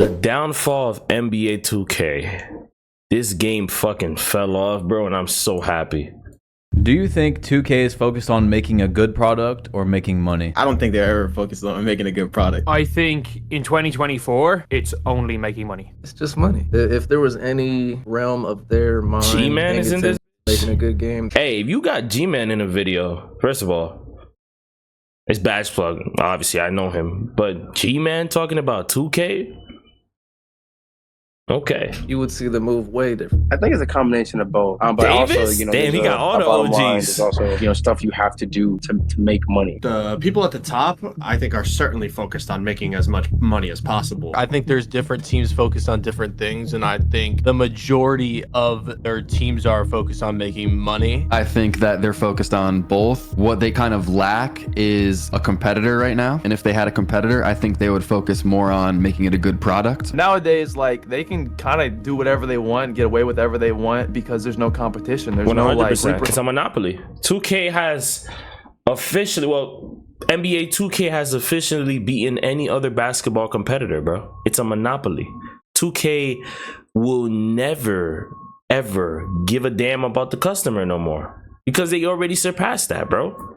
The downfall of NBA 2K. This game fucking fell off, bro, and I'm so happy. Do you think 2K is focused on making a good product or making money? I don't think they're ever focused on making a good product. I think in 2024, it's only making money. It's just money. If there was any realm of their mind, G-Man is in this. Making a good game. Hey, if you got G-Man in a video, first of all, it's badge plug. Obviously, I know him, but G-Man talking about 2K. Okay, You would see the move way different. I think it's a combination of both. But Davis? also, you know, Damn, he got all the bottom line. OGs. There's also, you know, stuff you have to do to make money. The people at the top, I think, are certainly focused on making as much money as possible. I think there's different teams focused on different things, and I think the majority of their teams are focused on making money. I think that they're focused on both. What they kind of lack is a competitor right now. And if they had a competitor, I think they would focus more on making it a good product. Nowadays, like, they can kind of do whatever they want, get away with whatever they want because there's no competition. There's 100%. no like It's a monopoly. 2K has officially, well, NBA 2K has officially beaten any other basketball competitor, bro. It's a monopoly. 2K will never, ever give a damn about the customer no more because they already surpassed that, bro.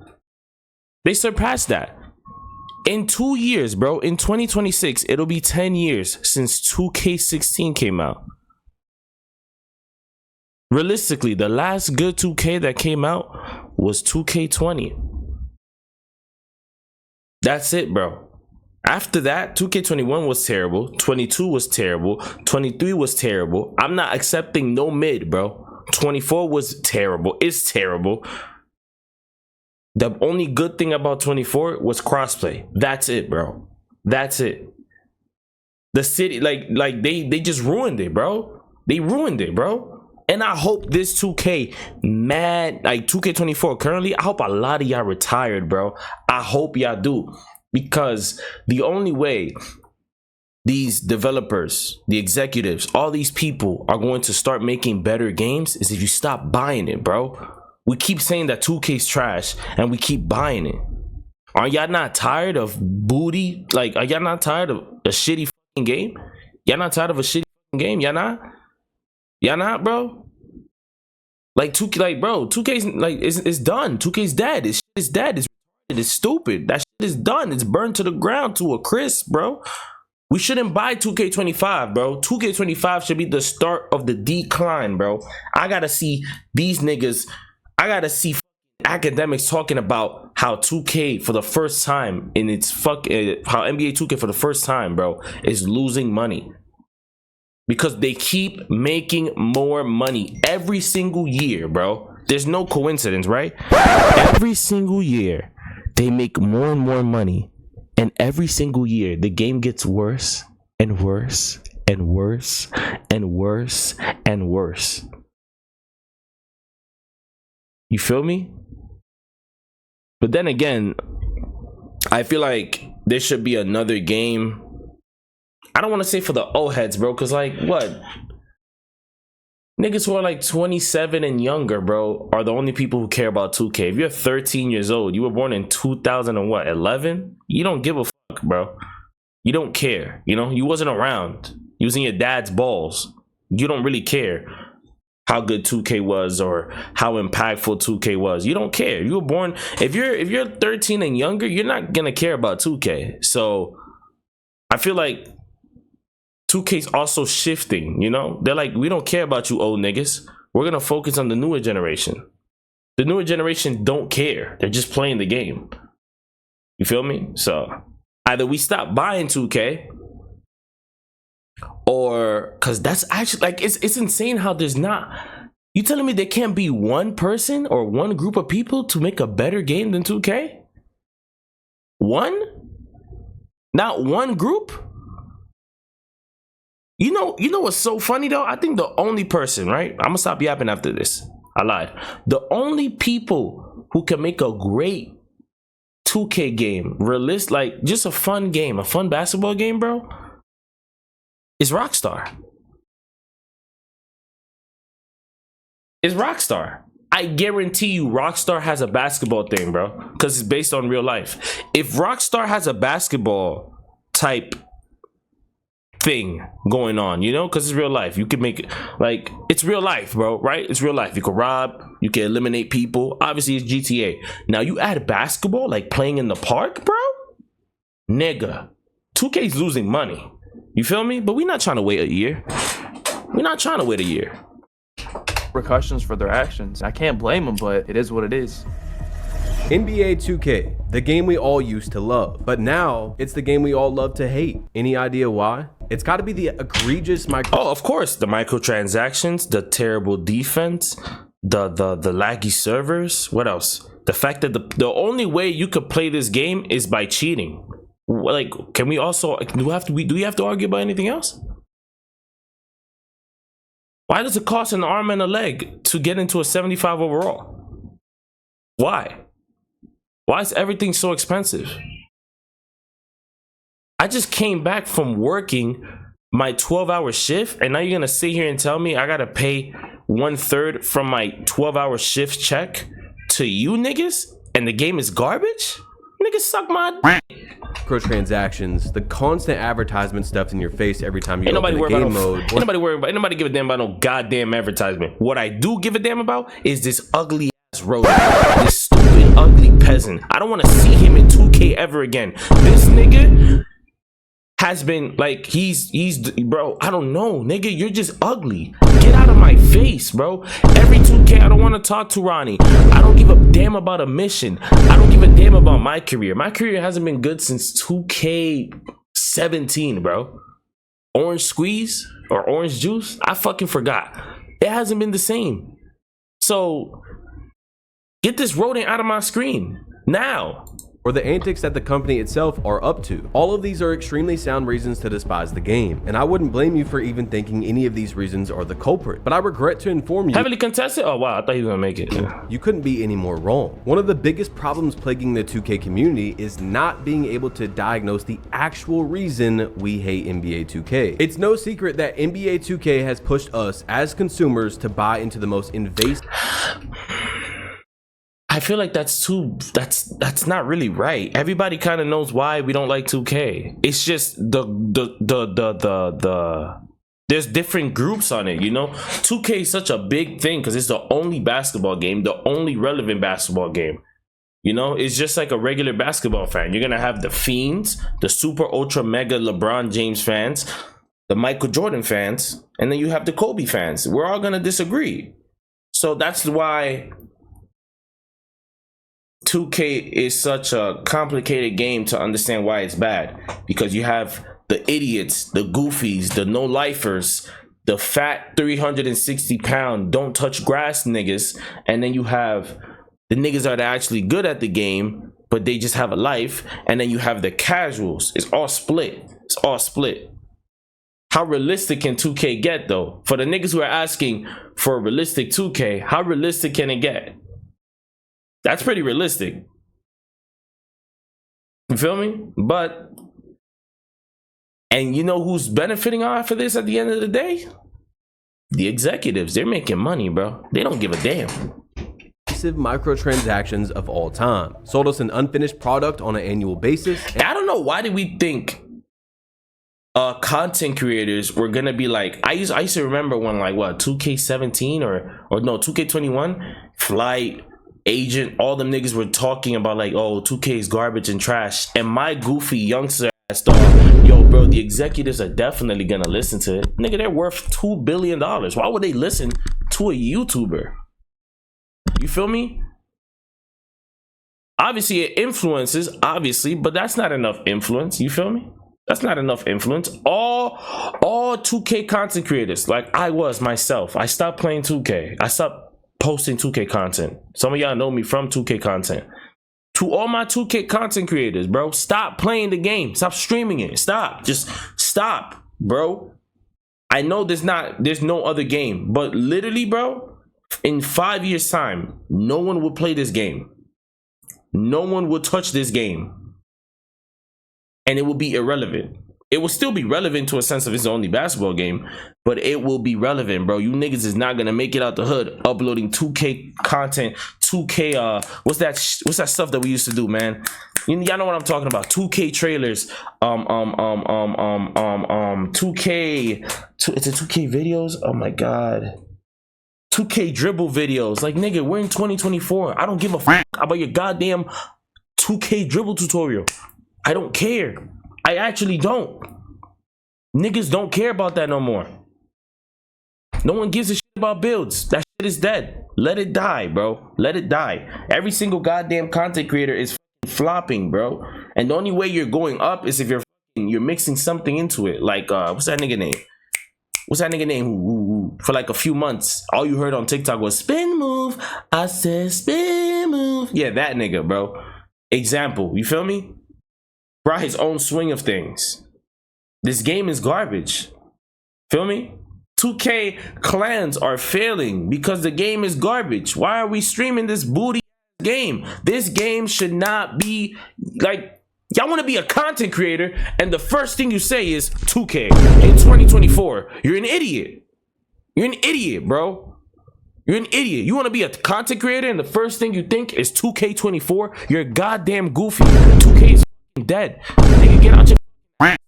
They surpassed that. In 2 years, bro, in 2026, it'll be 10 years since 2K16 came out. Realistically, the last good 2K that came out was 2K20. That's it, bro. After that, 2K21 was terrible. 22 was terrible. 23 was terrible. I'm not accepting no mid, bro. 24 was terrible. It's terrible. The only good thing about 24 was crossplay. That's it, bro. That's it. The city, like they just ruined it, bro. They ruined it, bro. And I hope this 2K, man, like 2K24 currently, I hope a lot of y'all retired, bro. I hope y'all do. Because the only way these developers, the executives, all these people are going to start making better games is if you stop buying it, bro. We keep saying that 2K's trash and we keep buying it. Are y'all not tired of booty? Like, are y'all not tired of a shitty fucking game? Y'all not tired of a shitty fucking game? Y'all not? Y'all not, bro? Like 2K, like, bro, 2K's like it's done. 2K's dead. This shit is dead. It's stupid. That shit is done. It's burned to the ground to a crisp, bro. We shouldn't buy 2K25, bro. 2K25 should be the start of the decline, bro. I gotta see these niggas. I gotta see academics talking about how 2K for the first time in its how NBA 2K for the first time, bro, is losing money because they keep making more money every single year, bro. There's no coincidence, right? Every single year they make more and more money, and every single year the game gets worse and worse and worse and worse and worse. You feel me? But then again, I feel like there should be another game. I don't want to say for the old heads, bro, because like what? Niggas who are like 27 and younger, bro, are the only people who care about 2K. If you're 13 years old, you were born in 2011, you don't give a fuck, bro. You don't care, you know? You wasn't around. You was in your dad's balls. You don't really care how good 2K was or how impactful 2K was. You don't care. You were born, if you're 13 and younger, you're not gonna care about 2K. So I feel like 2K's also shifting, you know? They're like, we don't care about you old niggas. We're gonna focus on the newer generation. The newer generation don't care. They're just playing the game. You feel me? So either we stop buying 2K, or because that's actually like it's insane how there's not, you telling me there can't be one person or one group of people to make a better game than 2K? One? Not one group? You know what's so funny though? I think the only person, right? I'm gonna stop yapping after this. I lied. The only people who can make a great 2K game, realistic, like just a fun game, a fun basketball game, bro, is Rockstar. It's Rockstar. I guarantee you Rockstar has a basketball thing, bro, because it's based on real life. If Rockstar has a basketball type thing going on, you know, because it's real life. You can make it like it's real life, bro, right? It's real life. You can rob, you can eliminate people. Obviously, it's GTA. Now you add basketball, like playing in the park, bro. Nigga, 2K's losing money. You feel me? But we're not trying to wait a year. We're not trying to wait a year. Repercussions for their actions. I can't blame them, but it is what it is. NBA 2K, the game we all used to love, but now it's the game we all love to hate. Any idea why? It's got to be the egregious Oh, of course, the microtransactions, the terrible defense, the laggy servers. What else? The fact that the only way you could play this game is by cheating. Like, can we also do you have to argue about anything else? Why does it cost an arm and a leg to get into a 75 overall? Why? Why is everything so expensive? I just came back from working my 12-hour shift, and now you're gonna sit here and tell me I gotta pay 1/3 from my 12-hour shift check to you niggas, and the game is garbage? Niggas suck my microtransactions, the constant advertisement stuffed in your face every time you open the game mode. Ain't nobody give a damn about no goddamn advertisement. What I do give a damn about is this ugly ass rodent, this stupid ugly peasant. I don't want to see him in 2K ever again. This nigga has been like, he's bro, I don't know, nigga, you're just ugly. Get out of my face, bro. Every 2K, I don't want to talk to Ronnie. I don't give a damn about a mission. I don't give a damn about my career. My career hasn't been good since 2K17, bro. Orange squeeze or orange juice, I fucking forgot. It hasn't been the same. So get this rodent out of my screen now. Or the antics that the company itself are up to. All of these are extremely sound reasons to despise the game, and I wouldn't blame you for even thinking any of these reasons are the culprit, but I regret to inform you— Heavily contested? Oh wow, I thought he was gonna make it. You couldn't be any more wrong. One of the biggest problems plaguing the 2K community is not being able to diagnose the actual reason we hate NBA 2K. It's no secret that NBA 2K has pushed us as consumers to buy into the most invasive— I feel like that's not really right. Everybody kind of knows why we don't like 2K. It's just there's different groups on it, you know. 2K is such a big thing because it's the only basketball game, the only relevant basketball game. You know, it's just like a regular basketball fan. You're gonna have the fiends, the super ultra mega LeBron James fans, the Michael Jordan fans, and then you have the Kobe fans. We're all gonna disagree. So that's why 2K is such a complicated game to understand why it's bad, because you have the idiots, the goofies, the no-lifers, the fat 360-pound don't touch grass niggas, and then you have the niggas that are actually good at the game but they just have a life, and then you have the casuals. It's all split. It's all split. How realistic can 2K get though? For the niggas who are asking for a realistic 2K, how realistic can it get? That's pretty realistic. You feel me? But, and you know who's benefiting off of this at the end of the day? The executives. They're making money, bro. They don't give a damn. Microtransactions of all time. Sold us an unfinished product on an annual basis. I don't know, why did we think content creators were gonna be like, I used to remember when, like, what, 2K17 or no, 2K21, Flight, Agent, all them niggas were talking about like, oh, 2K is garbage and trash, and my goofy youngster ass thought, yo bro, the executives are definitely gonna listen to it. Nigga, they're worth $2 billion. Why would they listen to a YouTuber? You feel me? Obviously it influences, obviously, but that's not enough influence. You feel me? That's not enough influence. All 2K content creators, like I was myself, I stopped playing 2K. I stopped posting 2K content. Some of y'all know me from 2K content. To all my 2K content creators, bro, stop playing the game. Stop streaming it. Stop. Just stop, bro. I know there's no other game, but literally, bro, in 5 years time, no one will play this game. No one will touch this game, and it will be irrelevant. It will still be relevant to a sense of it's the only basketball game, but it will be relevant, bro. You niggas is not gonna make it out the hood uploading 2K content, 2K what's that stuff that we used to do, man? Y'all know what I'm talking about. 2K trailers. 2K. It's a 2K videos. Oh my god. 2K dribble videos. Like, nigga, we're in 2024. I don't give a fuck about your goddamn 2K dribble tutorial. I don't care. I actually don't. Niggas don't care about that no more. No one gives a shit about builds. That shit is dead. Let it die, bro. Let it die. Every single goddamn content creator is flopping, bro. And the only way you're going up is if you're mixing something into it. Like, what's that nigga name? What's that nigga name who for like a few months, all you heard on TikTok was spin move. I said spin move. Yeah, that nigga, bro. Example, you feel me? Brought his own swing of things. This game is garbage. Feel me? 2K clans are failing because the game is garbage. Why are we streaming this booty game? This game should not be like, y'all want to be a content creator and the first thing you say is 2K in 2024. You're an idiot. You're an idiot, bro. You're an idiot. You want to be a content creator and the first thing you think is 2K24? You're goddamn goofy. 2K is dead. Nigga, get out your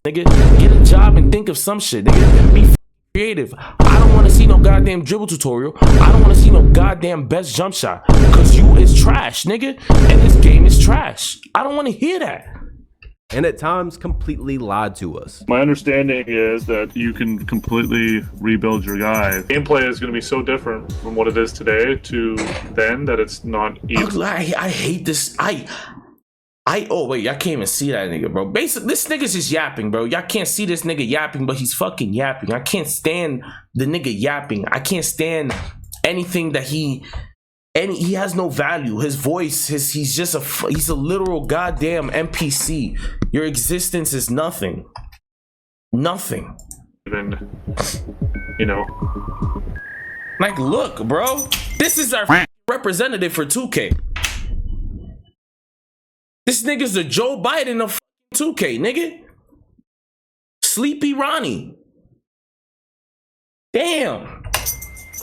nigga. Get a job and think of some shit, nigga. Be creative. I don't want to see no goddamn dribble tutorial. I don't want to see no goddamn best jump shot. Cause you is trash, nigga. And this game is trash. I don't want to hear that. And at times completely lied to us. My understanding is that you can completely rebuild your guy. Gameplay is going to be so different from what it is today to then that it's not even. I hate this. Oh wait, y'all can't even see that nigga, bro. Basically, this nigga's just yapping, bro. Y'all can't see this nigga yapping, but he's fucking yapping. I can't stand the nigga yapping. I can't stand anything that he has no value. His voice, he's a literal goddamn NPC. Your existence is nothing. Nothing. Even, you know. Like, look, bro. This is our representative for 2K. This nigga's the Joe Biden of 2K, nigga. Sleepy Ronnie. Damn.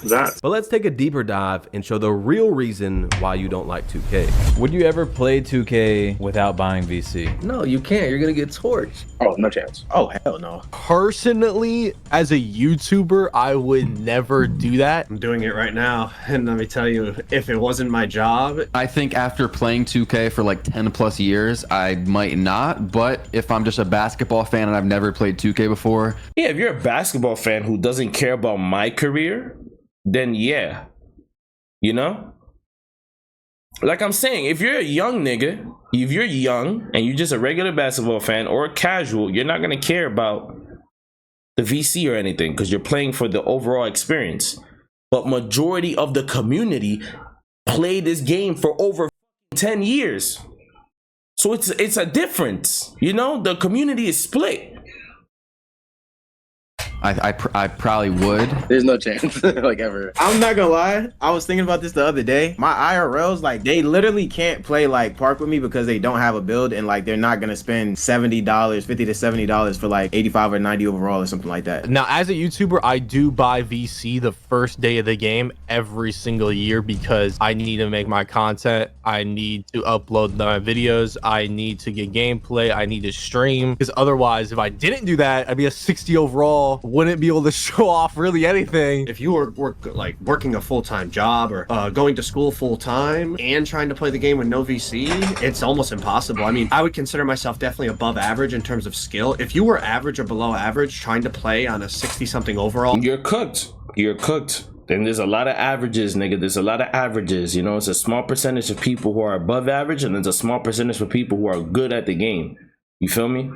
But let's take a deeper dive and show the real reason why you don't like 2K. Would you ever play 2K without buying VC? No, you can't. You're gonna get torched. Oh, no chance. Oh, hell no. Personally, as a YouTuber, I would never do that. I'm doing it right now. And let me tell you, if it wasn't my job, I think after playing 2K for like 10 plus years, I might not. But if I'm just a basketball fan and I've never played 2K before. Yeah, if you're a basketball fan who doesn't care about my career, then yeah, you know? Like I'm saying, if you're a young nigga, if you're young and you're just a regular basketball fan or a casual, you're not gonna care about the VC or anything because you're playing for the overall experience. But majority of the community play this game for over 10 years. So it's a difference, you know? The community is split. I probably would. There's no chance, like ever. I'm not gonna lie. I was thinking about this the other day. My IRLs, like, they literally can't play like Park with me because they don't have a build, and like they're not gonna spend $70, $50 to $70 for like 85 or 90 overall or something like that. Now, as a YouTuber, I do buy VC the first day of the game every single year because I need to make my content. I need to upload my videos. I need to get gameplay. I need to stream because otherwise, if I didn't do that, I'd be a 60 overall. Wouldn't be able to show off really anything. if you were working a full-time job or going to school full-time and trying to play the game with no VC, it's almost impossible. I mean, I would consider myself definitely above average in terms of skill. If you were average or below average trying to play on a 60-something overall, You're cooked. You're cooked. And there's a lot of averages, nigga. There's a lot of averages. You know, it's a small percentage of people who are above average, and there's a small percentage of people who are good at the game. You feel me?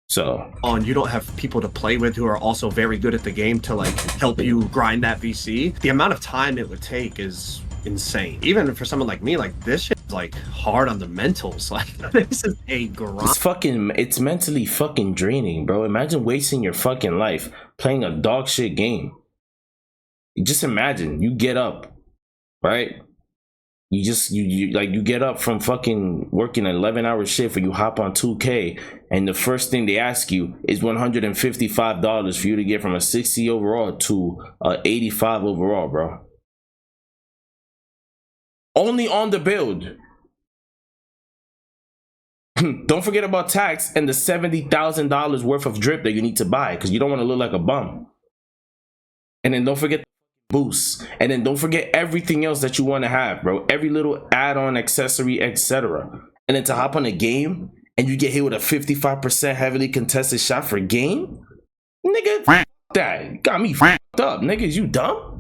So, and you don't have people to play with who are also very good at the game to like help you grind that VC, the amount of time it would take is insane. Even for someone like me, like this shit is like hard on the mentals. Like this is a grind. it's mentally fucking draining, bro. Imagine wasting your fucking life playing a dog shit game. Just imagine you get up, right? You get up from fucking working an 11-hour shift, or you hop on 2K, and the first thing they ask you is $155 for you to get from a 60 overall to a 85 overall, bro. Only on the build. Don't forget about tax and the $70,000 worth of drip that you need to buy because you don't want to look like a bum. And then don't forget boosts. And then don't forget everything else that you want to have, bro. Every little add-on, accessory, etc. And then to hop on a game and you get hit with a 55% heavily contested shot for game? Nigga, that got me fucked up. Niggas, you dumb?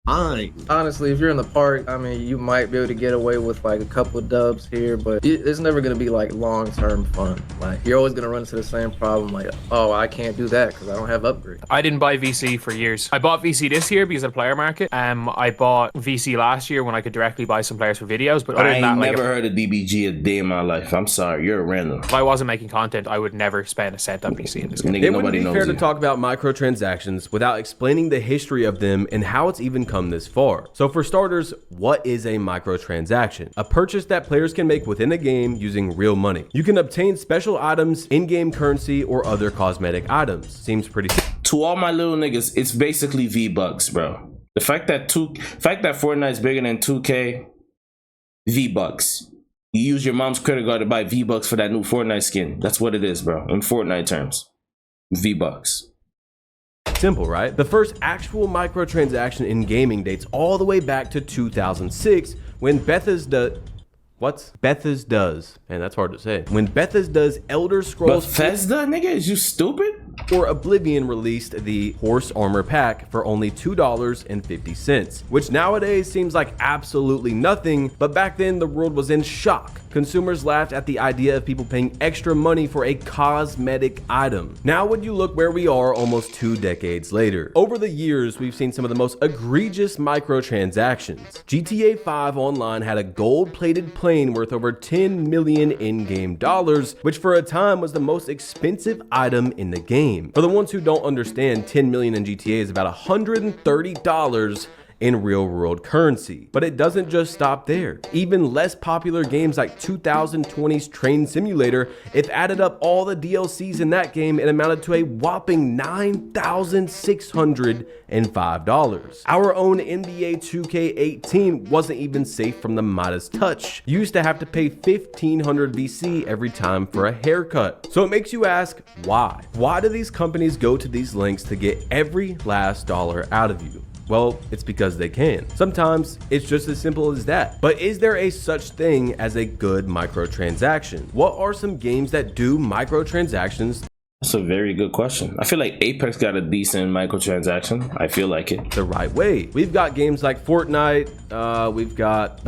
Honestly, if you're in the park, I mean, you might be able to get away with like a couple of dubs here, but it's never going to be like long-term fun. Like, you're always going to run into the same problem, like, oh, I can't do that because I don't have upgrades. I didn't buy VC for years. I bought VC this year because of the player market. I bought VC last year when I could directly buy some players for videos, but I ain't never heard of DBG a day in my life. I'm sorry, you're a random. If I wasn't making content, I would never spend a cent on VC in this game. Nigga, It wouldn't nobody be knows fair to you. talk about microtransactions without explaining the history of them and how it's even come this far. So for starters, what is a microtransaction? A purchase that players can make within a game using real money. You can obtain special items, in-game currency, or other cosmetic items. Seems pretty simple. To all my little niggas, it's basically V-Bucks, bro. The fact that Fortnite's bigger than 2K, V-Bucks. You use your mom's credit card to buy V-Bucks for that new Fortnite skin. That's what it is, bro. In Fortnite terms. V-Bucks. Simple, right? The first actual microtransaction in gaming dates all the way back to 2006 when Bethesda's, man, that's hard to say. When Bethesda's Elder Scrolls Bethesda, nigga, is you stupid? or Oblivion released the Horse Armor Pack for only $2.50, which nowadays seems like absolutely nothing, but back then the world was in shock. Consumers laughed at the idea of people paying extra money for a cosmetic item. Now would you look where we are almost 2 decades later. Over the years, we've seen some of the most egregious microtransactions. GTA 5 Online had a gold-plated plane worth over 10 million in-game dollars, which for a time was the most expensive item in the game. For the ones who don't understand, 10 million in GTA is about $130 in real-world currency. But it doesn't just stop there. Even less popular games like 2020's Train Simulator, if added up all the DLCs in that game, it amounted to a whopping $9,605. Our own NBA 2K18 wasn't even safe from the Midas touch. You used to have to pay 1,500 VC every time for a haircut. So it makes you ask, why? Why do these companies go to these lengths to get every last dollar out of you? Well, it's because they can. Sometimes it's just as simple as that. But is there a such thing as a good microtransaction? What are some games that do microtransactions? That's a very good question. I feel like Apex got a decent microtransaction. I feel like it. The right way. We've got games like Fortnite. We've got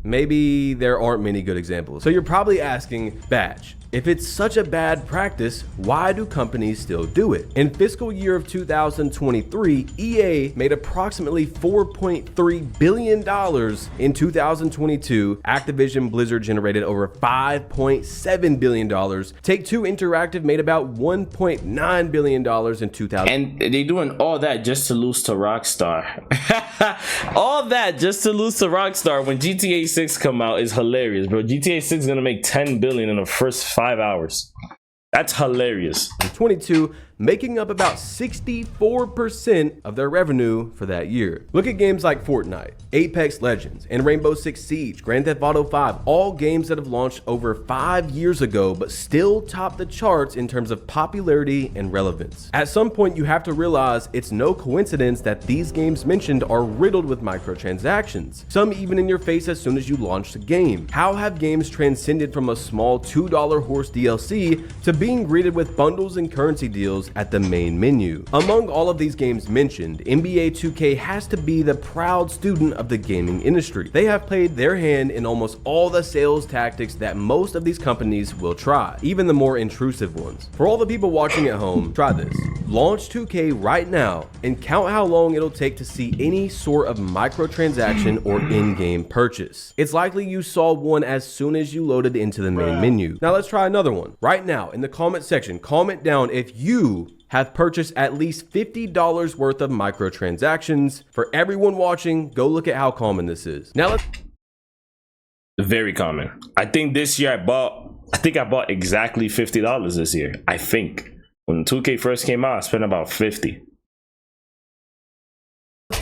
maybe there aren't many good examples. So you're probably asking, Batch, if it's such a bad practice, why do companies still do it? In fiscal year of 2023, EA made approximately $4.3 billion. In 2022, Activision Blizzard generated over $5.7 billion. Take-Two Interactive made about $1.9 billion in 2000. And they're doing all that just to lose to Rockstar. All that just to lose to Rockstar when GTA 6 come out is hilarious, bro. GTA 6 is gonna make $10 billion in the first 5 hours. That's hilarious. 22, making up about 64% of their revenue for that year. Look at games like Fortnite, Apex Legends, and Rainbow Six Siege, Grand Theft Auto 5, all games that have launched over 5 years ago but still top the charts in terms of popularity and relevance. At some point, you have to realize it's no coincidence that these games mentioned are riddled with microtransactions, some even in your face as soon as you launch the game. How have games transcended from a small $2 horse DLC to being greeted with bundles and currency deals at the main menu? Among all of these games mentioned, NBA 2K has to be the proud student of the gaming industry. They have played their hand in almost all the sales tactics that most of these companies will try, even the more intrusive ones. For all the people watching at home, try this. Launch 2K right now and count how long it'll take to see any sort of microtransaction or in-game purchase. It's likely you saw one as soon as you loaded into the main menu. Now let's try another one. Right now in the comment section, comment down if you have purchased at least $50 worth of microtransactions. For everyone watching, go look at how common this is. Now let's... Very common. I think this year I bought exactly $50 this year. I think. When 2K first came out, I spent about $50.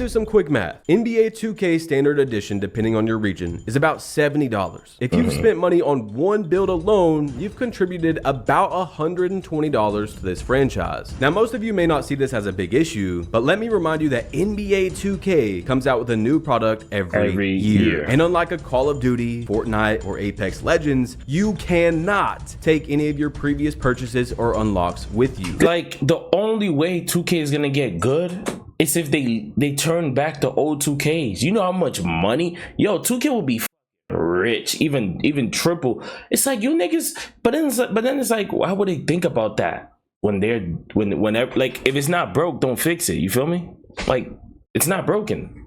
do some quick math. NBA 2K Standard Edition, depending on your region, is about $70. If you've spent money on one build alone, you've contributed about $120 to this franchise. Now, most of you may not see this as a big issue, but let me remind you that NBA 2K comes out with a new product every year. And unlike a Call of Duty, Fortnite, or Apex Legends, you cannot take any of your previous purchases or unlocks with you. Like, the only way 2K is gonna get good is if they turn back the old 2Ks. You know how much money? Yo, 2K will be rich, even triple. It's like, you niggas, but then it's like, why would they think about that whenever, like, if it's not broke, don't fix it. You feel me? Like, it's not broken.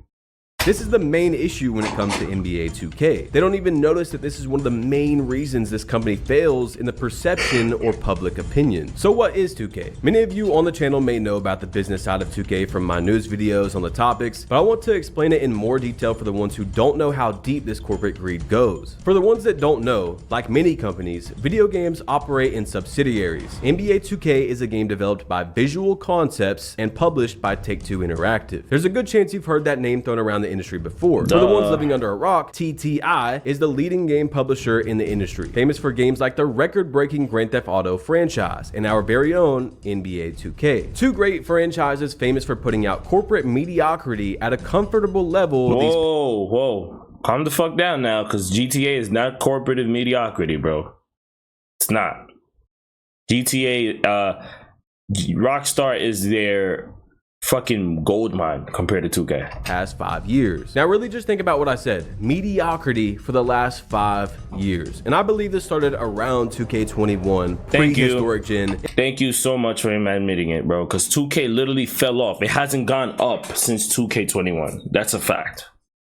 This is the main issue when it comes to NBA 2K. They don't even notice that this is one of the main reasons this company fails in the perception or public opinion. So what is 2K? Many of you on the channel may know about the business side of 2K from my news videos on the topics, but I want to explain it in more detail for the ones who don't know how deep this corporate greed goes. For the ones that don't know, like many companies, video games operate in subsidiaries. NBA 2K is a game developed by Visual Concepts and published by Take-Two Interactive. There's a good chance you've heard that name thrown around the industry before. For the ones living under a rock, TTI is the leading game publisher in the industry, famous for games like the record-breaking Grand Theft Auto franchise and our very own NBA 2K. Two great franchises famous for putting out corporate mediocrity at a comfortable level. Whoa. Calm the fuck down now, because GTA is not corporate mediocrity, bro. It's not. GTA, Rockstar is their fucking gold mine compared to 2K. Past 5 years. Now really just think about what I said. Mediocrity for the last 5 years. And I believe this started around 2K21, prehistoric gen. Thank you so much for him admitting it, bro, because 2K literally fell off. It hasn't gone up since 2K21. That's a fact.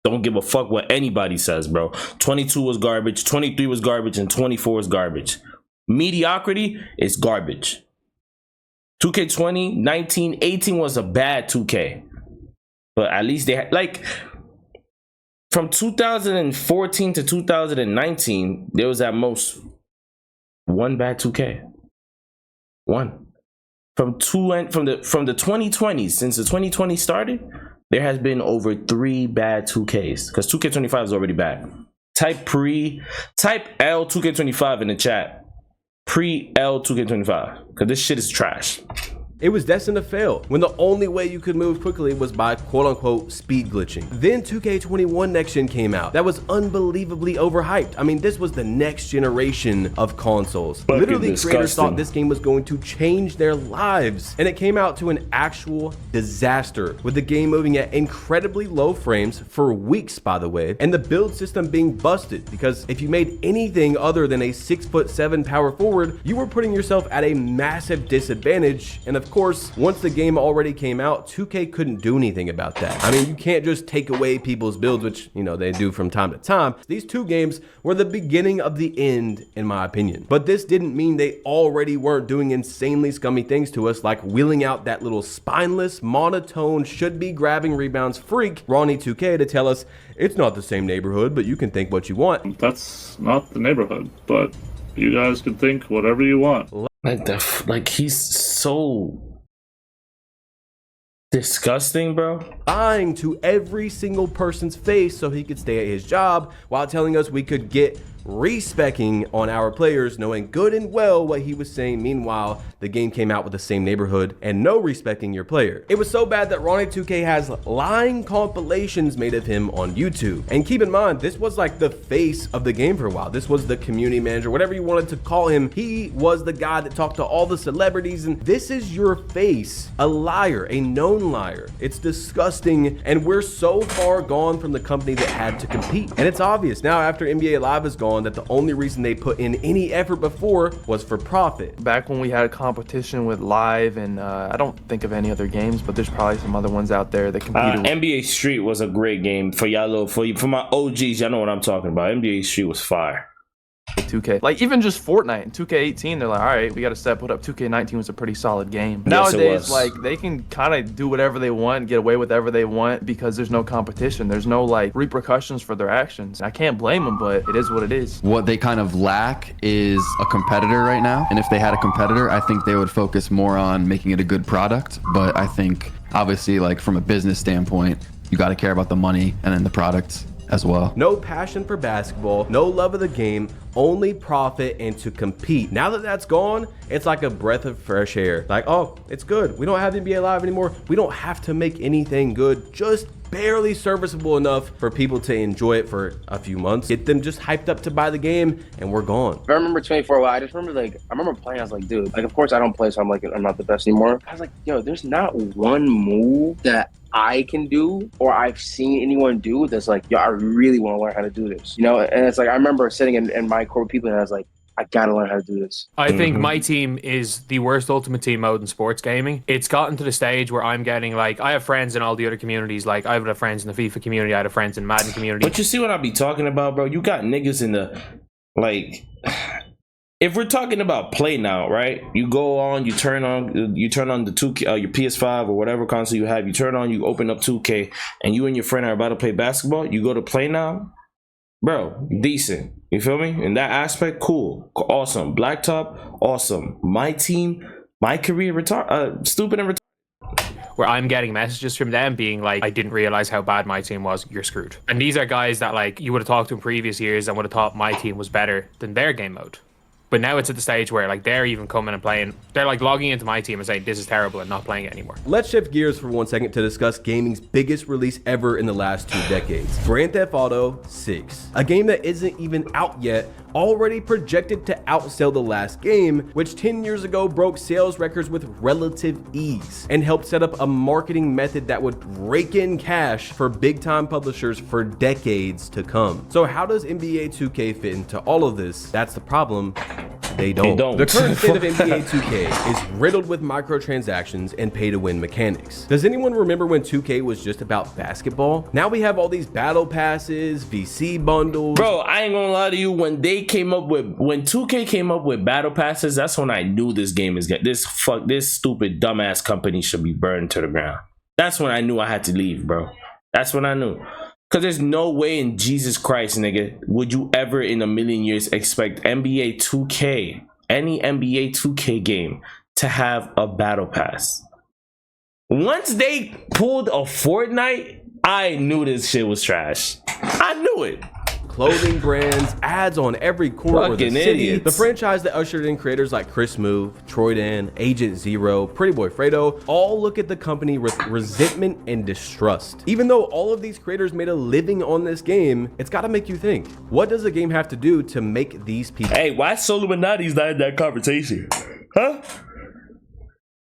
Don't give a fuck what anybody says, bro. 22 was garbage, 23 was garbage, and 24 was garbage. Mediocrity is garbage. 2K20, 19, 18 was a bad 2K. But at least they had, like, from 2014 to 2019, there was at most one bad 2K. One. From the 2020s, since the 2020 started, there has been over 3 bad 2Ks. Because 2K25 is already bad. Type L 2K25 in the chat. Pre-L 2K25, because this shit is trash. It was destined to fail when the only way you could move quickly was by quote-unquote speed glitching. Then 2K21 Next Gen came out. That was unbelievably overhyped. I mean, this was the next generation of consoles. Fucking Literally, disgusting. creators thought this game was going to change their lives. And it came out to an actual disaster, with the game moving at incredibly low frames for weeks, by the way, and the build system being busted, because if you made anything other than a 6'7" power forward, you were putting yourself at a massive disadvantage. And of course, once the game already came out, 2K couldn't do anything about that. I mean, you can't just take away people's builds, which, you know, they do from time to time. These two games were the beginning of the end, in my opinion. But this didn't mean they already weren't doing insanely scummy things to us, like wheeling out that little spineless, monotone, should-be grabbing rebounds freak, Ronnie 2K, to tell us it's not the same neighborhood, but you can think what you want. That's not the neighborhood, but you guys can think whatever you want. Like he's so disgusting, bro. Lying to every single person's face so he could stay at his job while telling us we could get respecking on our players, knowing good and well what he was saying. Meanwhile, the game came out with the same neighborhood and no respecting your player. It was so bad that Ronnie 2K has lying compilations made of him on YouTube. And keep in mind, this was like the face of the game for a while. This was the community manager, whatever you wanted to call him. He was the guy that talked to all the celebrities, and this is your face. A liar, a known liar. It's disgusting, and we're so far gone from the company that had to compete. And it's obvious now after NBA Live is gone that the only reason they put in any effort before was for profit. Back when we had a competition with Live, and I don't think of any other games, but there's probably some other ones out there that competed with. NBA Street was a great game for y'all, for my OGs. Y'all know what I'm talking about. NBA Street was fire. 2K, like even just Fortnite and 2K18, they're like, all right, we got to step it up. 2K19 was a pretty solid game. Yes, nowadays, like they can kind of do whatever they want, get away with whatever they want, because there's no competition, there's no like repercussions for their actions. I can't blame them, but it is what it is. What they kind of lack is a competitor right now, and if they had a competitor, I think they would focus more on making it a good product. But I think Obviously, like from a business standpoint, you got to care about the money and then the products as well. No passion for basketball, no love of the game, only profit and to compete. Now that that's gone, it's like a breath of fresh air. Like, oh, it's good. We don't have NBA Live anymore. We don't have to make anything good, just barely serviceable enough for people to enjoy it for a few months, get them just hyped up to buy the game, and we're gone. I remember 24. Well, I just remember I remember playing. I was like, dude, like, of course I don't play, so I'm like, I'm not the best anymore. I was like, yo, there's not one move that I can do or I've seen anyone do that's like, yo, I really want to learn how to do this, you know? And it's like, I remember sitting in my core with people and I was like, I gotta learn how to do this. I think my team is the worst ultimate team mode in sports gaming. It's gotten to the stage where I'm getting like, I have friends in all the other communities. Like I have friends in the FIFA community, I have friends in Madden community. But you see what I be talking about, bro? You got niggas in the, like, if we're talking about play now, right? You go on, you turn on the 2K, your PS5 or whatever console you have. You turn on, you open up 2K, and you and your friend are about to play basketball. You go to play now, bro. Decent, you feel me? In that aspect, cool, awesome. Blacktop, awesome. My team, my career, stupid and retarded. Where I'm getting messages from them being like, I didn't realize how bad my team was, you're screwed. And these are guys that like you would have talked to in previous years and would have thought my team was better than their game mode. But now it's at the stage where like they're even coming and playing. They're like logging into my team and saying this is terrible and not playing it anymore. Let's shift gears for 1 second to discuss gaming's biggest release ever in the last 2 decades. Grand Theft Auto 6. A game that isn't even out yet, already projected to outsell the last game, which 10 years ago broke sales records with relative ease and helped set up a marketing method that would rake in cash for big time publishers for decades to come. So how does NBA 2K fit into all of this? That's the problem. They don't. The current state of NBA 2K is riddled with microtransactions and pay-to-win mechanics. Does anyone remember when 2K was just about basketball? Now we have all these battle passes, VC bundles. Bro, I ain't gonna lie to you. When 2K came up with battle passes, that's when I knew this game is this stupid dumbass company should be burned to the ground. That's when I knew I had to leave, bro. That's when I knew. Because there's no way in Jesus Christ, nigga, would you ever in a million years expect NBA 2K, any NBA 2K game, to have a battle pass? Once they pulled a Fortnite, I knew this shit was trash. I knew it. Clothing brands, ads on every corner of the city. Idiots. The franchise that ushered in creators like Chris Move, Troy Dan, Agent Zero, Pretty Boy Fredo, all look at the company with resentment and distrust. Even though all of these creators made a living on this game, it's gotta make you think, what does a game have to do to make these people? Hey, why Illuminati's not in that conversation? Huh?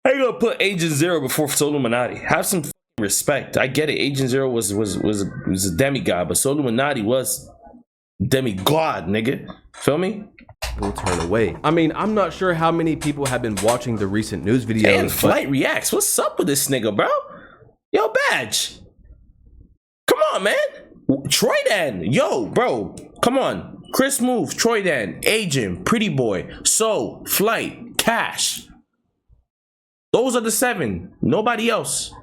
How you gonna put Agent Zero before Illuminati? Have some respect. I get it. Agent Zero was a demigod, but Illuminati was demigod, nigga. Feel me? Will turn away. I mean, I'm not sure how many people have been watching the recent news videos. And Flight Reacts. What's up with this nigga, bro? Yo, Badge. Come on, man. Troy Dan. Yo, bro. Come on. Chris Move, Troy Dan, Agent, Pretty Boy, So, Flight, Cash. Those are the 7. Nobody else.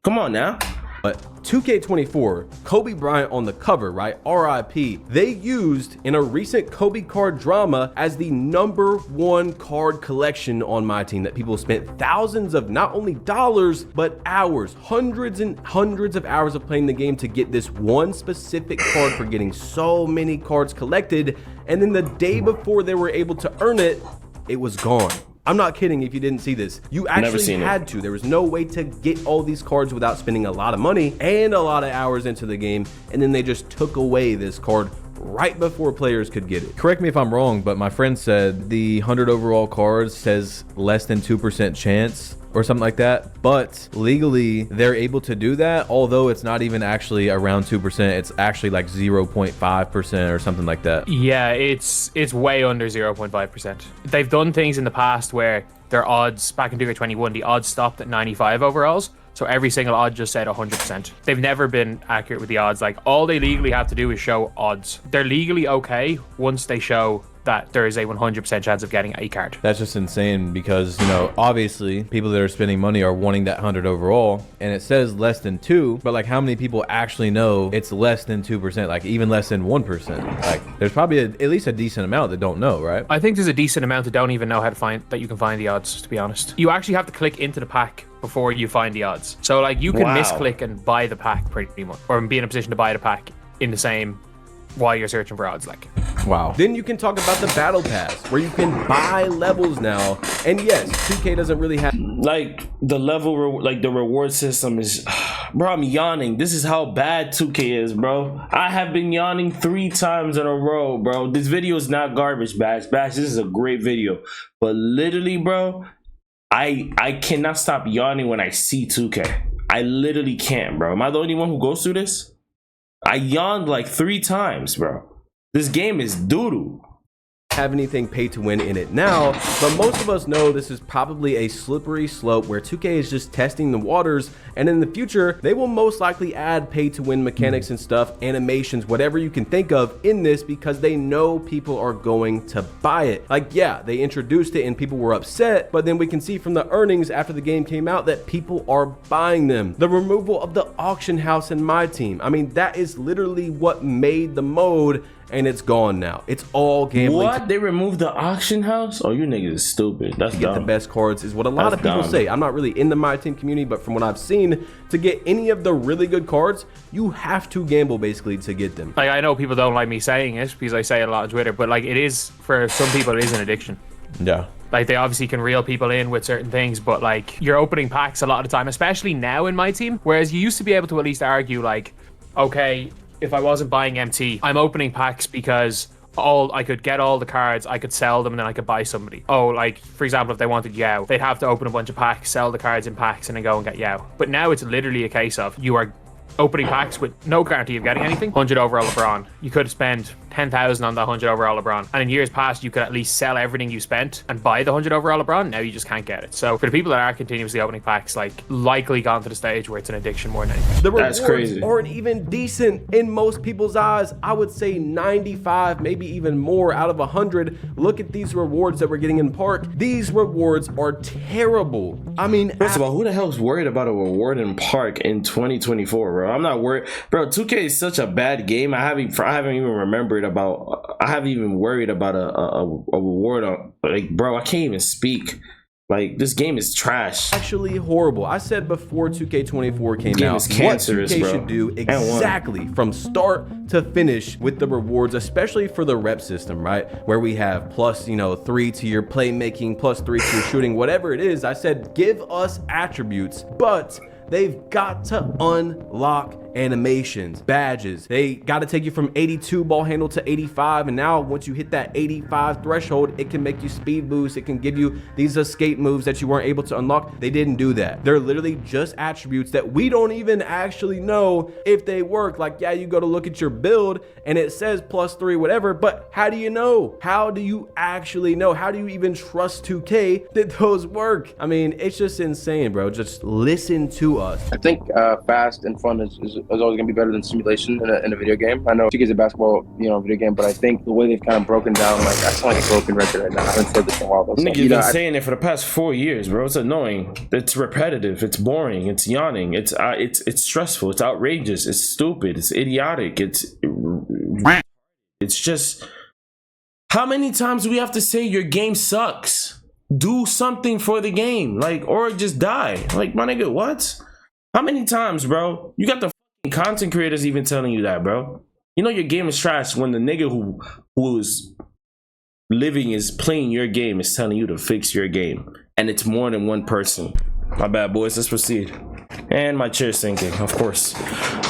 Come on now. But 2K24, Kobe Bryant on the cover, right? RIP. They used in a recent Kobe card drama as the #1 card collection on my team that people spent thousands of not only dollars, but hours, hundreds and hundreds of hours of playing the game to get this one specific card for getting so many cards collected. And then the day before they were able to earn it, it was gone. I'm not kidding if you didn't see this. You actually had to. There was no way to get all these cards without spending a lot of money and a lot of hours into the game. And then they just took away this card right before players could get it. Correct me if I'm wrong, but my friend said the 100 overall cards says less than 2% chance or something like that, but legally they're able to do that, although it's not even actually around 2%. It's actually like 0.5% or something like that. Yeah, it's way under 0.5%. They've done things in the past where their odds, back in 2K21, the odds stopped at 95 overalls. So every single odd just said 100%. They've never been accurate with the odds. Like, all they legally have to do is show odds. They're legally okay once they show that there is a 100% chance of getting a card. That's just insane because, you know, obviously people that are spending money are wanting that 100 overall, and it says less than 2, but like how many people actually know it's less than 2%, like even less than 1%? Like there's probably at least a decent amount that don't know, right? I think there's a decent amount that don't even know how to find that you can find the odds, to be honest. You actually have to click into the pack before you find the odds. So like you can misclick and buy the pack pretty much, or be in a position to buy the pack in the same while you're searching for odds. Like, wow. Then you can talk about the battle pass where you can buy levels now. And yes, 2K doesn't really have like the level, like the reward system is, bro, I'm yawning. This is how bad 2K is, bro. I have been yawning 3 times in a row, bro. This video is not garbage, Bash. Bash, this is a great video. But literally, bro, I cannot stop yawning when I see 2K. I literally can't, bro. Am I the only one who goes through this? I yawned like 3 times, bro. This game is doo-doo. Have anything pay to win in it now, but most of us know this is probably a slippery slope where 2K is just testing the waters, and in the future they will most likely add pay to win mechanics and stuff, animations, whatever you can think of in this, because they know people are going to buy it. Like, yeah, they introduced it and people were upset, but then we can see from the earnings after the game came out that people are buying them. The removal of the auction house in my team, I mean, that is literally what made the mode, and it's gone now. It's all gambling. What? They removed the auction house? Oh, you niggas is stupid. That's to get the best cards is what a lot of people say. I'm not really in the My Team community, but from what I've seen, to get any of the really good cards, you have to gamble basically to get them. Like, I know people don't like me saying it because I say it a lot on Twitter, but like it is, for some people, it is an addiction. Yeah. Like, they obviously can reel people in with certain things, but like you're opening packs a lot of the time, especially now in My Team, whereas you used to be able to at least argue like, okay, if I wasn't buying MT, I'm opening packs because I could get all the cards, I could sell them, and then I could buy somebody. Oh, like, for example, if they wanted Yao, they'd have to open a bunch of packs, sell the cards in packs, and then go and get Yao. But now it's literally a case of you are opening packs with no guarantee of getting anything. 100 overall LeBron. You could spend 10,000 on that 100 overall LeBron. And in years past, you could at least sell everything you spent and buy the 100 overall LeBron. Now you just can't get it. So for the people that are continuously opening packs, like, likely gone to the stage where it's an addiction more than anything. The rewards aren't even decent in most people's eyes. I would say 95, maybe even more out of 100. Look at these rewards that we're getting in Park. These rewards are terrible. I mean, first of all, who the hell's worried about a reward in Park in 2024, bro? I'm not worried, bro. 2K is such a bad game. I haven't even worried about a reward on, like, bro, I can't even speak. Like, this game is trash. Actually horrible. I said before 2K24 came out, what 2K should do exactly from start to finish with the rewards, especially for the rep system, right? Where we have plus, 3 to your playmaking, plus 3 to your shooting, whatever it is. I said, give us attributes, but they've got to unlock animations, badges. They got to take you from 82 ball handle to 85, and now once you hit that 85 threshold, it can make you speed boost. It can give you these escape moves that you weren't able to unlock. They didn't do that. They're literally just attributes that we don't even actually know if they work. Like, yeah, you go to look at your build and it says +3 whatever, but how do you know? How do you actually know? How do you even trust 2K that those work? I mean, it's just insane, bro. Just listen to us. I think fast and fun is always gonna be better than simulation in a video game. I know 2K is a basketball, video game, but I think the way they've kind of broken down, like, I sound like a broken record right now. I haven't said this in a while. Though, so, you've been saying it for the past 4 years, bro. It's annoying. It's repetitive. It's boring. It's yawning. It's stressful. It's outrageous. It's stupid. It's idiotic. It's just, how many times do we have to say your game sucks? Do something for the game, like, or just die. Like, my nigga, what? How many times, bro? You got the fucking content creators even telling you that, bro. You know your game is trash when the nigga who is living is playing your game is telling you to fix your game, and it's more than one person. My bad, boys. Let's proceed. And my chair's sinking, of course.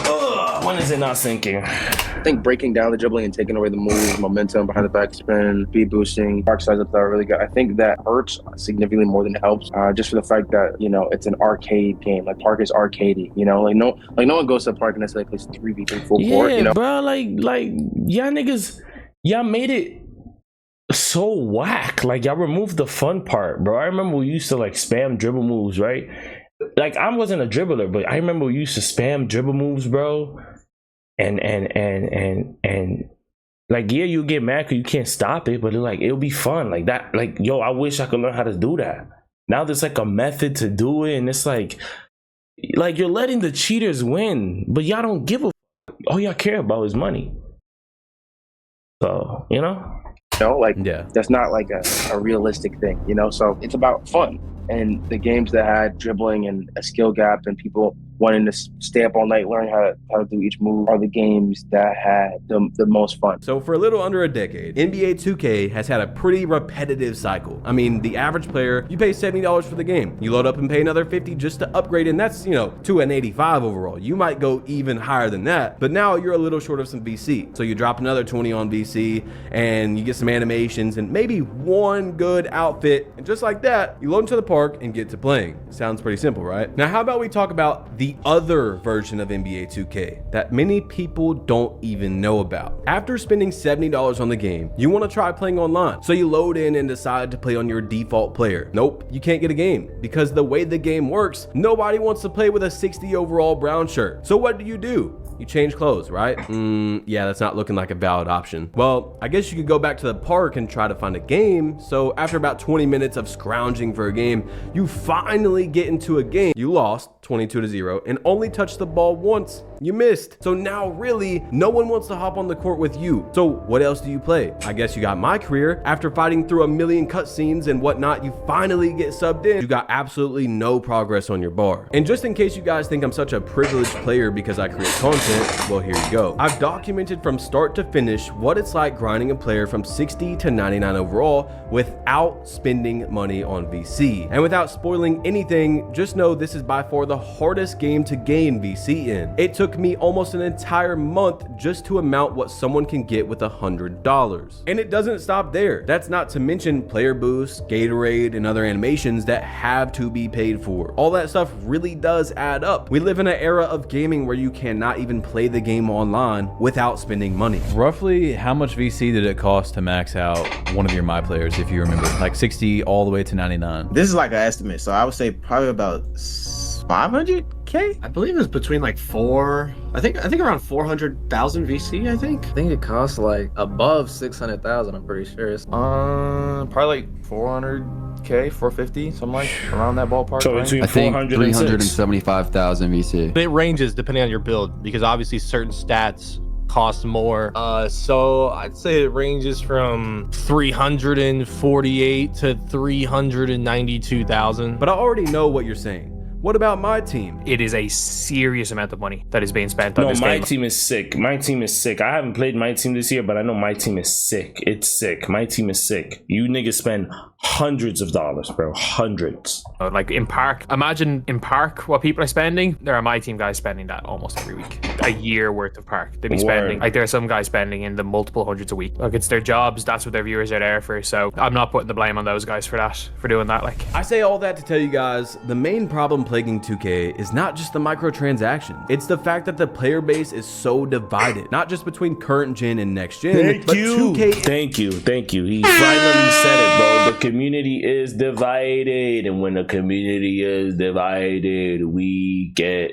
Ugh, when is it not sinking? I think breaking down the dribbling and taking away the moves, momentum, behind the back spin, speed boosting, park size up there are really good. I think that hurts significantly more than it helps, just for the fact that, it's an arcade game. Like, Park is arcadey, no one goes to the park and necessarily plays 3v3 full court, Yeah, bro, like y'all niggas, y'all made it so whack. Like, y'all removed the fun part, bro. I remember we used to, like, spam dribble moves, right? Like, I wasn't a dribbler, but I remember we used to spam dribble moves, bro. And Like, yeah, you get mad because you can't stop it, but it'll be fun. Like that, like, yo, I wish I could learn how to do that. Now there's like a method to do it, and it's like you're letting the cheaters win, but y'all don't give a all y'all care about is money. So, Like, Yeah. that's not like a realistic thing, So it's about fun. And the games that had dribbling and a skill gap and people wanting to stay up all night learning how to do each move are the games that had the most fun. So for a little under a decade, NBA 2K has had a pretty repetitive cycle. I mean, the average player, you pay $70 for the game. You load up and pay another $50 just to upgrade, and that's, to an 85 overall. You might go even higher than that, but now you're a little short of some VC. So you drop another 20 on VC, and you get some animations and maybe one good outfit, and just like that, you load into the park and get to playing. Sounds pretty simple, right? Now, how about we talk about the other version of NBA 2K that many people don't even know about? After spending $70 on the game, you want to try playing online. So you load in and decide to play on your default player. Nope, you can't get a game because the way the game works, nobody wants to play with a 60 overall brown shirt. So what do? You change clothes, right? Yeah, that's not looking like a valid option. Well, I guess you could go back to the park and try to find a game. So after about 20 minutes of scrounging for a game, you finally get into a game. You lost 22-0 and only touched the ball once. You missed. So now really, no one wants to hop on the court with you. So what else do you play? I guess you got my career. After fighting through a million cutscenes and whatnot, you finally get subbed in. You got absolutely no progress on your bar. And just in case you guys think I'm such a privileged player because I create content, well, here you go. I've documented from start to finish what it's like grinding a player from 60 to 99 overall without spending money on VC. And without spoiling anything, just know this is by far the hardest game to gain VC in. It took me almost an entire month just to amount what someone can get with $100. And it doesn't stop there. That's not to mention player boosts, Gatorade, and other animations that have to be paid for. All that stuff really does add up. We live in an era of gaming where you cannot even play the game online without spending money. Roughly how much VC did it cost to max out one of your My Players, if you remember? Like 60 all the way to 99. This is like an estimate, so I would say probably about 500K. I believe it's between like I think around 400,000 VC, I think. I think it costs like above 600,000. I'm pretty sure. It's Probably like 400K, 450, something like around that ballpark. So right? between I think 400 and 375,000 VC. It ranges depending on your build because obviously certain stats cost more. So I'd say it ranges from 348 to 392,000. But I already know what you're saying. What about my team? It is a serious amount of money that is being spent on No, this my game. team is sick. My team is sick. I haven't played my team this year, but I know my team is sick. It's sick. My team is sick. You niggas spend hundreds of dollars, bro. Hundreds. Like in park, imagine in park what people are spending. There are my team guys spending that almost every week. A year worth of park. They'd be spending, like there are some guys spending in the multiple hundreds a week. Like it's their jobs. That's what their viewers are there for. So I'm not putting the blame on those guys for that, for doing that. Like I say all that to tell you guys, the main problem plaguing 2K is not just the microtransactions. It's the fact that the player base is so divided, not just between current gen and next gen, but 2K. Thank you. He finally said it, bro. The community is divided, and when the community is divided, we get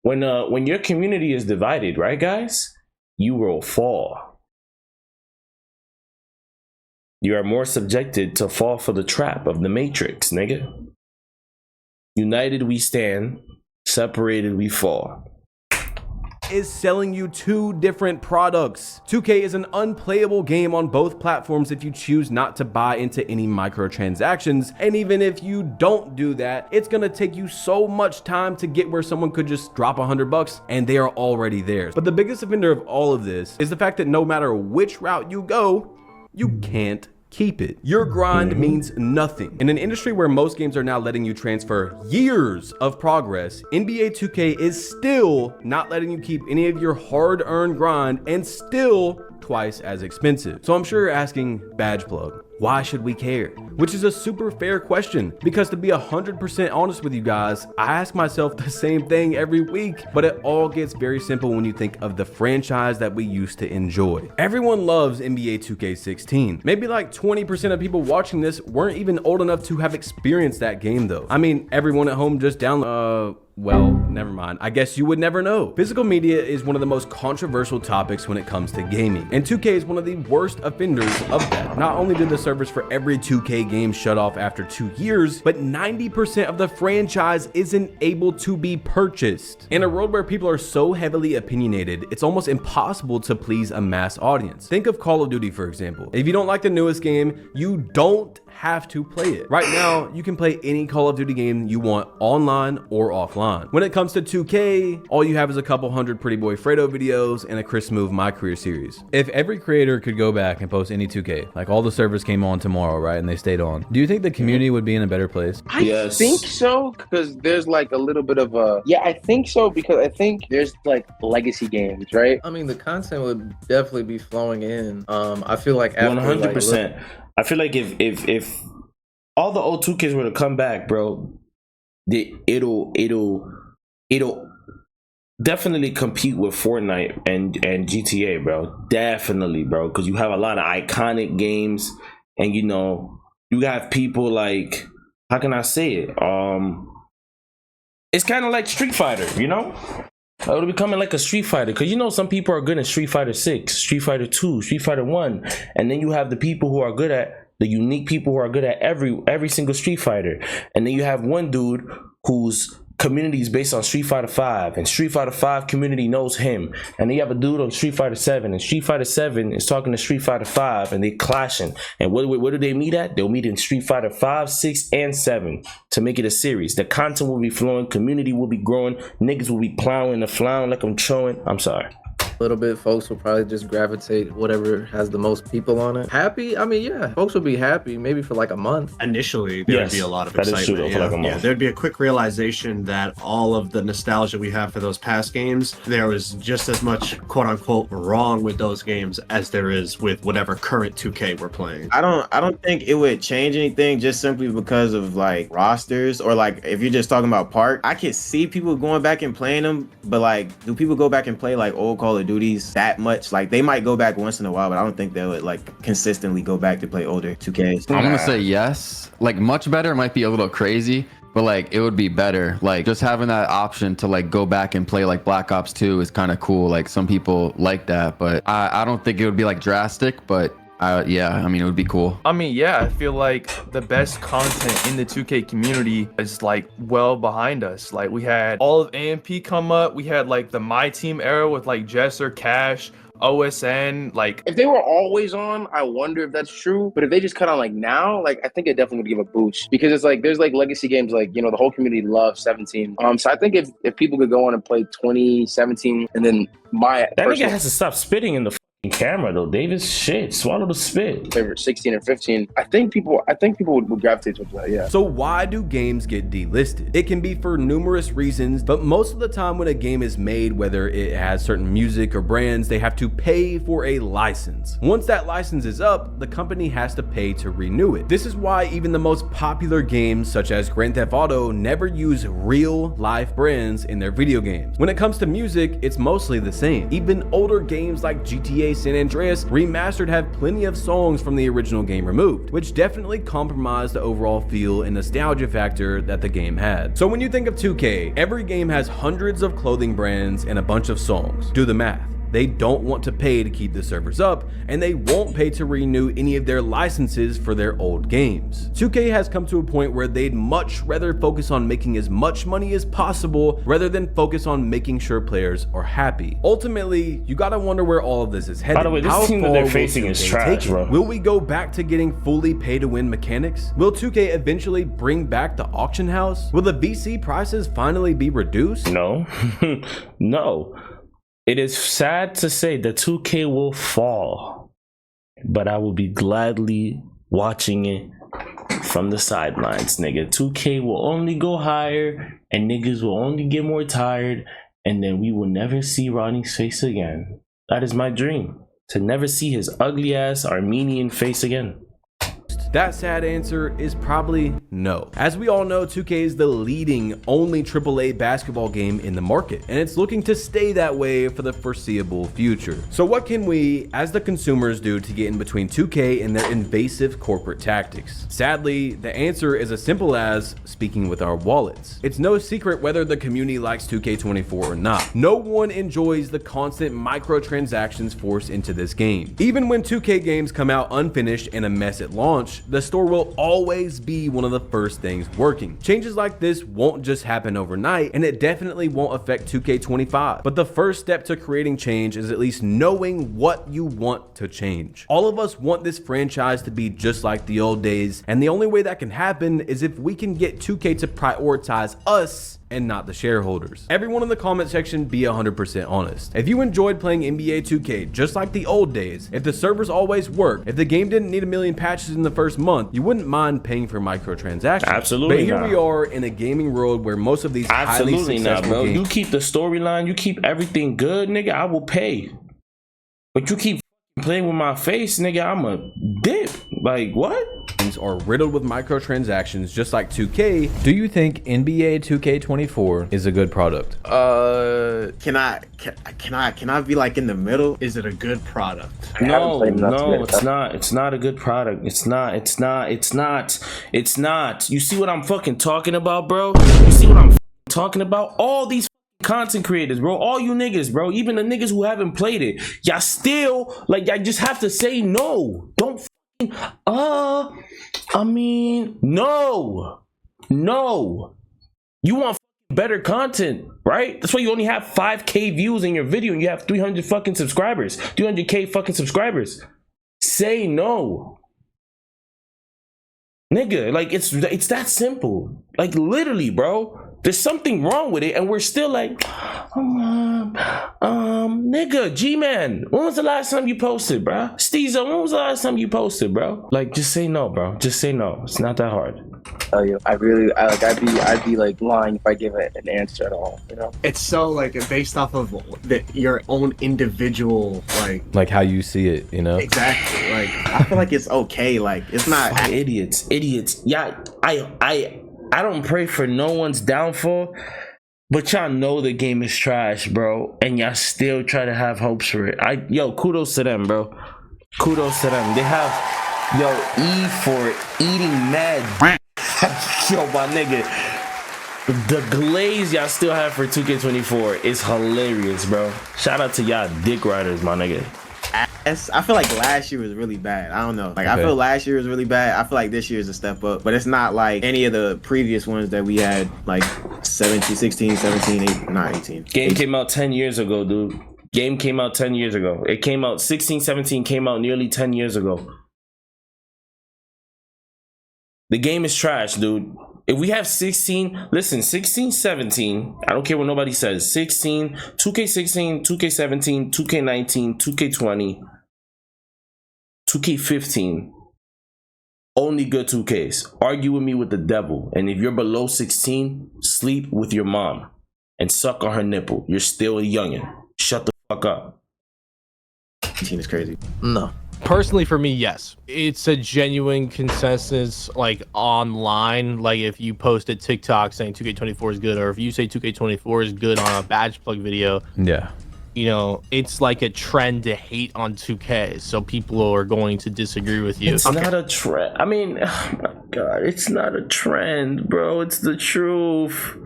when your community is divided, right, guys? You will fall. You are more subjected to fall for the trap of the matrix, nigga. United we stand, separated we fall. Is selling you two different products. 2K is an unplayable game on both platforms if you choose not to buy into any microtransactions, and even if you don't do that, it's gonna take you so much time to get where someone could just drop $100 and they are already there. But the biggest offender of all of this is the fact that no matter which route you go, you can't keep it. Your grind means nothing. In an industry where most games are now letting you transfer years of progress, NBA 2K is still not letting you keep any of your hard-earned grind and still twice as expensive. So I'm sure you're asking, Badge Plug, why should we care? Which is a super fair question, because to be 100% honest with you guys, I ask myself the same thing every week, but it all gets very simple when you think of the franchise that we used to enjoy. Everyone loves NBA 2K16. Maybe like 20% of people watching this weren't even old enough to have experienced that game though. I mean, everyone at home just download, well, never mind. I guess you would never know. Physical media is one of the most controversial topics when it comes to gaming, and 2K is one of the worst offenders of that. Not only did the servers for every 2K game shut off after 2 years, but 90% of the franchise isn't able to be purchased. In a world where people are so heavily opinionated, it's almost impossible to please a mass audience. Think of Call of Duty, for example. If you don't like the newest game, you don't have to play it. Right now, you can play any Call of Duty game you want online or offline. When it comes to 2K, all you have is a couple hundred Pretty Boy Fredo videos and a Chris Move My Career series. If every creator could go back and post any 2K, like all the servers came on tomorrow, right, and they stayed on, do you think the community would be in a better place? I think so, because there's like a little bit of a, yeah, I think so, because I think there's like legacy games, right? I mean, the content would definitely be flowing in. I feel like after 100%. I feel like if all the old 2Ks were to come back, bro, it'll definitely compete with Fortnite and GTA, bro. Definitely, bro, because you have a lot of iconic games, and you know you have people like, how can I say it? It's kind of like Street Fighter, you know. It'll be becoming like a Street Fighter, because you know some people are good at Street Fighter 6, Street Fighter 2, Street Fighter 1, and then you have the people who are good at the unique people who are good at every single Street Fighter, and then you have one dude whose community is based on Street Fighter 5, and Street Fighter 5 community knows him, and then you have a dude on Street Fighter 7, and Street Fighter 7 is talking to Street Fighter 5, and they clashing, and what do they meet at? They'll meet in Street Fighter 5, 6, and 7 to make it a series. The content will be flowing, community will be growing, niggas will be plowing the flower like I'm showing. I'm sorry. A little bit, folks will probably just gravitate whatever has the most people on it. Happy? I mean, yeah, folks will be happy maybe for like a month. Initially, there'd be a lot of that is excitement. true, for like a month. There'd be a quick realization that all of the nostalgia we have for those past games, there was just as much quote unquote wrong with those games as there is with whatever current 2K we're playing. I don't think it would change anything just simply because of like rosters, or like if you're just talking about park. I could see people going back and playing them, but like, do people go back and play like old Call of Duties that much? Like, they might go back once in a while, but I don't think they would like consistently go back to play older 2Ks. I'm gonna say yes. Like, much better might be a little crazy, but like it would be better. Like, just having that option to like go back and play like Black Ops 2 is kind of cool. Like, some people like that, but I don't think it would be like drastic, but yeah, I mean, it would be cool. I mean, yeah, I feel like the best content in the 2K community is like well behind us. Like, we had all of AMP come up. We had like the My Team era with like Jesser, Cash, OSN. Like, if they were always on, I wonder if that's true. But if they just cut on like now, like I think it definitely would give a boost, because it's like there's like legacy games, like, you know, the whole community loves 17. So I think if people could go on and play 2017, and then that nigga has to stop spitting in the camera though. Davis, shit, swallow the spit. Favorite 16 and 15. I think people would gravitate towards that. Yeah. So why do games get delisted? It can be for numerous reasons, but most of the time when a game is made, whether it has certain music or brands, they have to pay for a license. Once that license is up, the company has to pay to renew it. This is why even the most popular games such as Grand Theft Auto never use real life brands in their video games. When it comes to music, it's mostly the same. Even older games like GTA San Andreas Remastered have plenty of songs from the original game removed, which definitely compromised the overall feel and nostalgia factor that the game had. So when you think of 2K, every game has hundreds of clothing brands and a bunch of songs. Do the math. They don't want to pay to keep the servers up, and they won't pay to renew any of their licenses for their old games. 2K has come to a point where they'd much rather focus on making as much money as possible rather than focus on making sure players are happy. Ultimately, you gotta wonder where all of this is headed. By the way, this team that they're facing is trash, bro. Will we go back to getting fully pay-to-win mechanics? Will 2K eventually bring back the auction house? Will the VC prices finally be reduced? No. No. It is sad to say that 2K will fall, but I will be gladly watching it from the sidelines, nigga. 2K will only go higher, and niggas will only get more tired, and then we will never see Ronnie's face again. That is my dream, to never see his ugly ass Armenian face again. That sad answer is probably no. As we all know, 2K is the leading only AAA basketball game in the market, and it's looking to stay that way for the foreseeable future. So what can we, as the consumers, do to get in between 2K and their invasive corporate tactics? Sadly, the answer is as simple as speaking with our wallets. It's no secret whether the community likes 2K24 or not. No one enjoys the constant microtransactions forced into this game. Even when 2K games come out unfinished and a mess at launch, the store will always be one of the first things working. Changes like this won't just happen overnight, and it definitely won't affect 2K25. But the first step to creating change is at least knowing what you want to change. All of us want this franchise to be just like the old days, and the only way that can happen is if we can get 2K to prioritize us and not the shareholders. Everyone in the comment section be 100% honest. If you enjoyed playing NBA 2K just like the old days, if the servers always worked, if the game didn't need a million patches in the first month, you wouldn't mind paying for microtransactions. Absolutely. But here not. we are in a gaming world where most of these highly Absolutely not, successful bro. games, You keep the storyline, you keep everything good, nigga, I will pay. But you keep playing with my face, nigga, I'm a dip. Like, what? are riddled with microtransactions just like 2K. Do you think NBA 2K24 is a good product? Can I be like in the middle? Is it a good product? No, it's not. It's not a good product. It's not. You see what I'm fucking talking about, bro? You see what I'm talking about? All these content creators, bro, all you niggas, bro, even the niggas who haven't played it, y'all still, like, y'all just have to say no. Don't no. You want better content, right? That's why you only have 5K views in your video and you have 300 fucking subscribers, 300K fucking subscribers. Say no. Nigga, like, it's that simple. Like, literally, bro. There's something wrong with it, and we're still like, nigga, G-Man, when was the last time you posted, bro? Steezo, when was the last time you posted, bro? Like, just say no, bro. Just say no. It's not that hard. Tell you, I'd be like lying if I give it an answer at all. You know, it's so like based off of your own individual like how you see it, you know. Exactly. Like, I feel like it's okay. Like, it's not idiots. Yeah, I don't pray for no one's downfall, but y'all know the game is trash, bro, and y'all still try to have hopes for it. Yo, kudos to them, bro. Kudos to them. They have, E for eating mad. Yo, my nigga, the glaze y'all still have for 2K24 is hilarious, bro. Shout out to y'all dick riders, my nigga. I feel like last year was really bad. I don't know. Like, okay. I feel last year was really bad. I feel like this year is a step up, but it's not like any of the previous ones that we had, like 16, 17, 18. Game came out 10 years ago, dude. Game came out 10 years ago. It came out 16, 17 came out nearly 10 years ago. The game is trash, dude. If we have 16, 17, I don't care what nobody says. 16, 2K16, 2K17, 2K19, 2K20, 2K15. Only good 2Ks. Argue with me with the devil. And if you're below 16, sleep with your mom and suck on her nipple. You're still a youngin'. Shut the fuck up. 18 is crazy. No. Personally, for me, yes, it's a genuine consensus, like, online. Like, if you post a TikTok saying 2K24 is good, or if you say 2K24 is good on a badge plug video, yeah, you know, it's like a trend to hate on 2K, so people are going to disagree with you. It's not a trend. I mean, oh my god, it's not a trend, bro. It's the truth.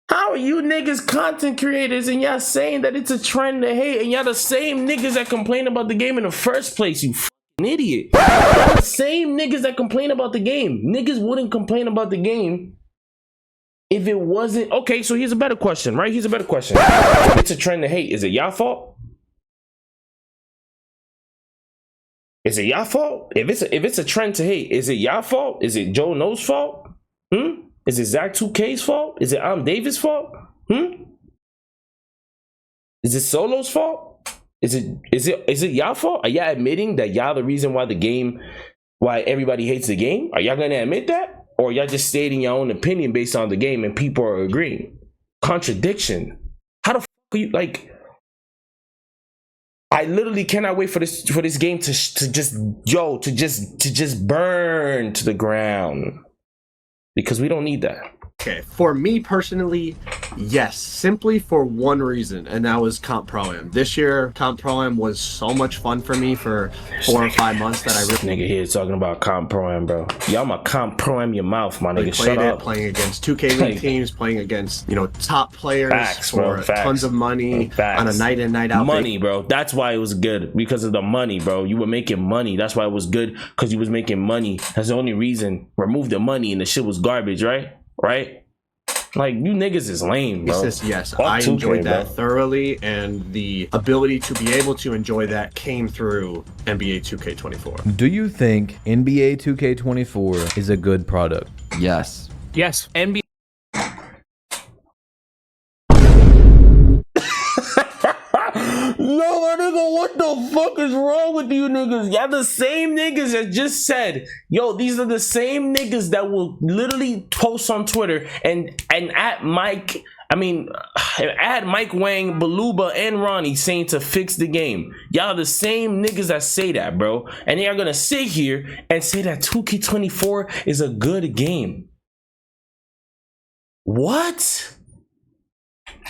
How are you niggas content creators and y'all saying that it's a trend to hate, and y'all the same niggas that complain about the game in the first place, you fucking idiot. Y'all the same niggas that complain about the game. Niggas wouldn't complain about the game if it wasn't. Okay, so here's a better question, right? Here's a better question. If it's a trend to hate, is it y'all fault? Is it y'all fault? If it's a trend to hate, is it y'all fault? Is it Joe No's fault? Is it Zach 2K's fault? Is it Davis' fault? Is it Solo's fault? Is it y'all fault? Are y'all admitting that y'all the reason why everybody hates the game? Are y'all gonna admit that? Or y'all just stating your own opinion based on the game and people are agreeing? Contradiction. How the fuck are you, like, I literally cannot wait for this game to just burn to the ground, because we don't need that. Okay, for me personally, yes, simply for one reason, and that was Comp Pro-Am. This year, Comp Pro-Am was so much fun for me for 4 or 5 months that I really... Nigga here talking about Comp Pro-Am, bro. Y'all my Comp Pro-Am your mouth, my nigga. Shut up. Playing against 2K League teams, playing against, you know, top players for tons of money on a night in, night out. Money, bro. That's why it was good, because of the money, bro. You were making money. That's why it was good, because you was making money. That's the only reason. Remove the money and the shit was garbage, right? Right? Like, you niggas is lame, bro. Yes, I enjoyed that thoroughly, and the ability to be able to enjoy that came through NBA 2K24. Do you think NBA 2K24 is a good product? Yes. Yes. NBA. Yo, my nigga, what the fuck is wrong with you niggas? Y'all the same niggas that just said, yo, these are the same niggas that will literally post on Twitter and at Mike, add Mike Wang, Baluba, and Ronnie saying to fix the game. Y'all the same niggas that say that, bro. And they are gonna sit here and say that 2K24 is a good game. What?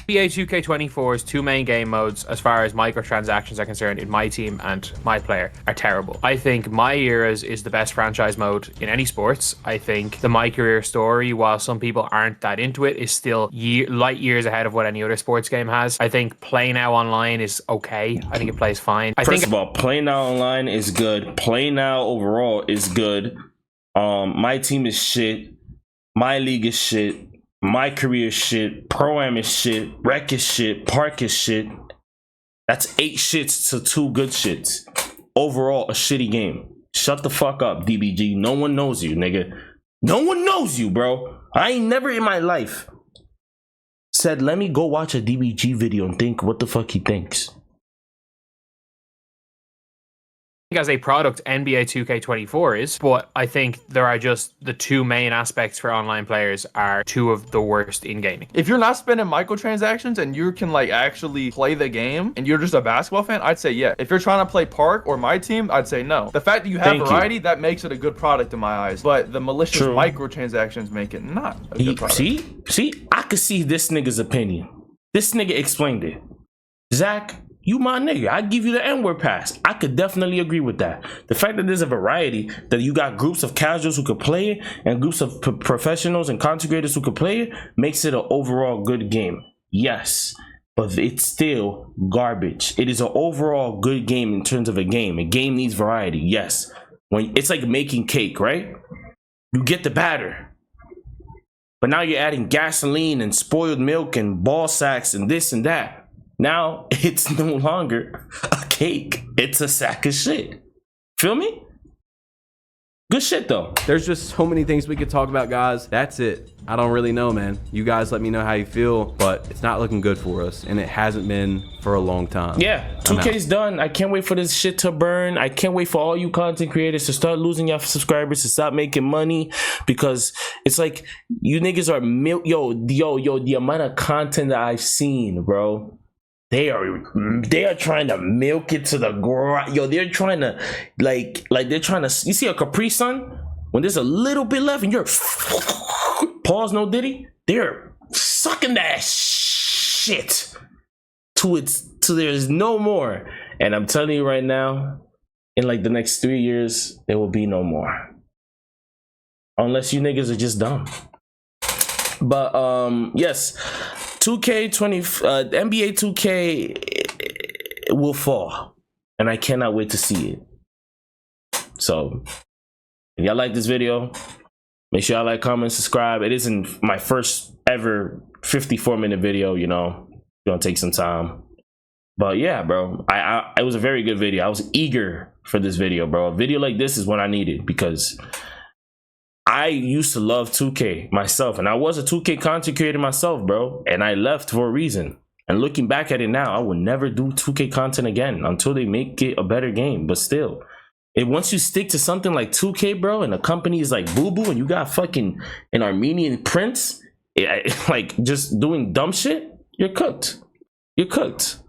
NBA 2K24's two main game modes, as far as microtransactions are concerned, in my team and my player, are terrible. I think My Eras is the best franchise mode in any sports. I think the My Career Story, while some people aren't that into it, is still light years ahead of what any other sports game has. I think Play Now Online is okay. I think it plays fine. First of all, Play Now Online is good. Play Now overall is good. My team is shit. My league is shit. My career is shit. Pro-Am is shit. Rec is shit. Park is shit. That's 8 shits to 2 good shits. Overall, a shitty game. Shut the fuck up, DBG. No one knows you, nigga. No one knows you, bro. I ain't never in my life said, let me go watch a DBG video and think what the fuck he thinks. As a product, NBA 2K24 is, but I think there are just the two main aspects for online players are two of the worst in gaming. If you're not spending microtransactions and you can like actually play the game and you're just a basketball fan, I'd say yeah. If you're trying to play Park or my team, I'd say no. The fact that you have variety, that makes it a good product in my eyes, but the malicious microtransactions make it not a good product. See, I could see this nigga's opinion. This nigga explained it. Zach, you my nigga. I give you the N-word pass. I could definitely agree with that. The fact that there's a variety, that you got groups of casuals who could play it and groups of professionals and content creators who could play it, makes it an overall good game. Yes, but it's still garbage. It is an overall good game in terms of a game. A game needs variety, yes. When it's like making cake, right? You get the batter, but now you're adding gasoline and spoiled milk and ball sacks and this and that. Now it's no longer a cake. It's a sack of shit. Feel me? Good shit though. There's just so many things we could talk about, guys. That's it. I don't really know, man. You guys let me know how you feel, but it's not looking good for us, and it hasn't been for a long time. Yeah, 2K's done. I can't wait for this shit to burn. I can't wait for all you content creators to start losing your subscribers, to stop making money, because it's like you niggas are the amount of content that I've seen, bro. They are trying to milk it to the ground. Yo, they're trying to like they're trying to. You see a Capri Sun? When there's a little bit left and you're pause, no Diddy. They're sucking that shit to there's no more. And I'm telling you right now, in like the next 3 years, there will be no more. Unless you niggas are just dumb. But yes. 2K20 NBA 2K will fall, and I cannot wait to see it. So if y'all like this video, make sure y'all like, comment, subscribe. It isn't my first ever 54-minute video, you know, it's gonna take some time, but yeah, bro, it was a very good video. I was eager for this video, bro. A video like this is what I needed, because I used to love 2K myself, and I was a 2K content creator myself, bro, and I left for a reason. And looking back at it now, I will never do 2K content again until they make it a better game. But still, once you stick to something like 2K, bro, and a company is like Boo Boo, and you got fucking an Armenian prince, like just doing dumb shit, you're cooked. You're cooked.